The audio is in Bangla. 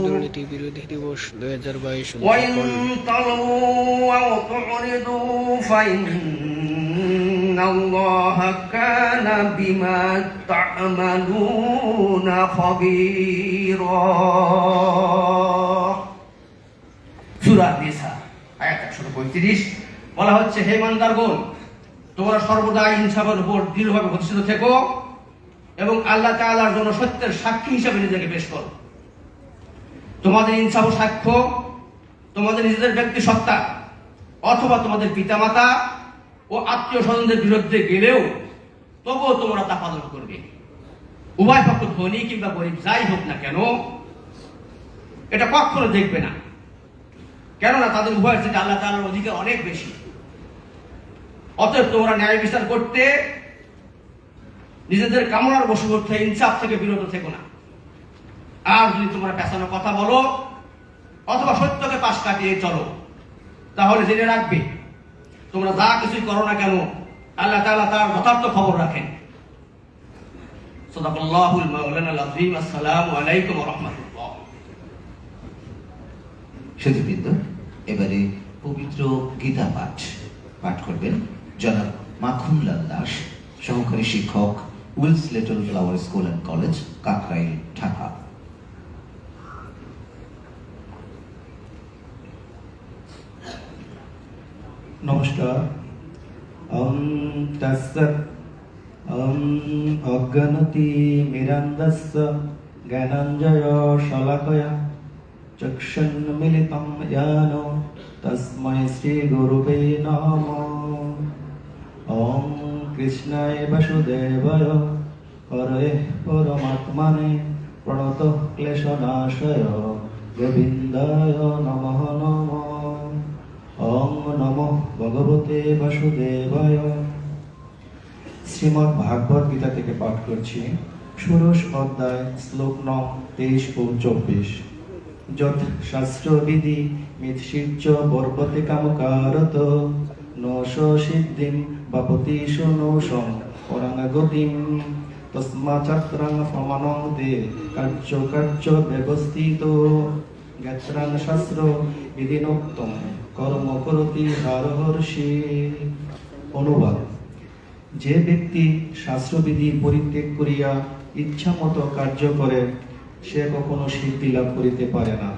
দুর্নীতি বিরোধী দিবস 2022 وإن تلووا أو تعرضوا فإن الله كان بما تعملون خبيرا সূরা নিসা আয়াত 135 বলা হচ্ছে, হে বান্দারগণ, তোমরা সর্বদা ইনসাফের উপর দৃঢ়ভাবে প্রতিষ্ঠিত থেকো এবং আল্লাহ তাআলার জন্য সত্যের সাক্ষী হিসেবে নিজেকে পেশ করো। তোমাদের ইনসাফ ও সাক্ষ্য তোমাদের নিজেদের ব্যক্তি সত্তা অথবা তোমাদের পিতামাতা ও আত্মীয় স্বজনদের বিরুদ্ধে গেলেও তবুও তোমরা তা পালন করবে। উভয় পক্ষ ধনী কিংবা গরিব যাই হোক না কেন, এটা কখনো দেখবে না, কেননা তাদের উভয়ের থেকে আল্লাহ তাআলার অধিকার অনেক বেশি। অতএব তোমরা ন্যায় বিচার করতে নিজেদের কামনার বশবর্তী ইনসাফ থেকে বিরত থেকো না। আর যদি তোমরা পেছানো কথা বলো অথবা সত্যকে পাশ কাটিয়ে চলো, তাহলে জেনে রাখবে তোমরা যা কিছুই করো না কেন আল্লাহ তাআলা তার যথার্থ খবর রাখেন। সাদাকাল্লাহুল মাওলানাল আযীম। আসসালামু আলাইকুম ওয়া রাহমাতুল্লাহ। সুধীবৃন্দ, এবারে পবিত্র গীতা পাঠ করবেন জনাব মাখনলাল দাস, সহকারী শিক্ষক, Wills Little Flower School and College, Kakrail, Dhaka. নমস্কার। অজ্ঞানতি মিরান্দস্য জ্ঞানাঞ্জয় শলাকয়া চক্ষুন্মিলিতং জ্ঞান তস্मै শ্রী গুরুবে নমঃ। ওম কৃষ্ণায় বাসুদেবায় হরে পরমাত্মনে প্রণতঃ ক্লেশনাশয় গোবিন্দায় নমঃ নমঃ। ওম নমো ভগবতে বাসুদেবায়। শ্রীমদ্ ভাগবত গীতা থেকে পাঠ করছি। ষোড়শ অধ্যায়, শ্লোক নং 23 ও 24। যৎ শাস্ত্রবিধি মিৎসিচ্চ বর্বতে কামকারত নশ সিদ্ধিম বাপতিষু নৌষং পরাঙ্গতিম তস্মাচ্ছাত্রাং প্রমাণং তে কার্য ব্যবস্থিত জ্ঞাত্রাং শাস্ত্র বিধিনোক্তম কর্ম করতি হরহর্ষি। অনুবাদ: যে ব্যক্তি শাস্ত্রবিধি পরিত্যাগ করিয়া ইচ্ছা মতো কার্য করে সে কখনো সিদ্ধি লাভ করিতে পারে না।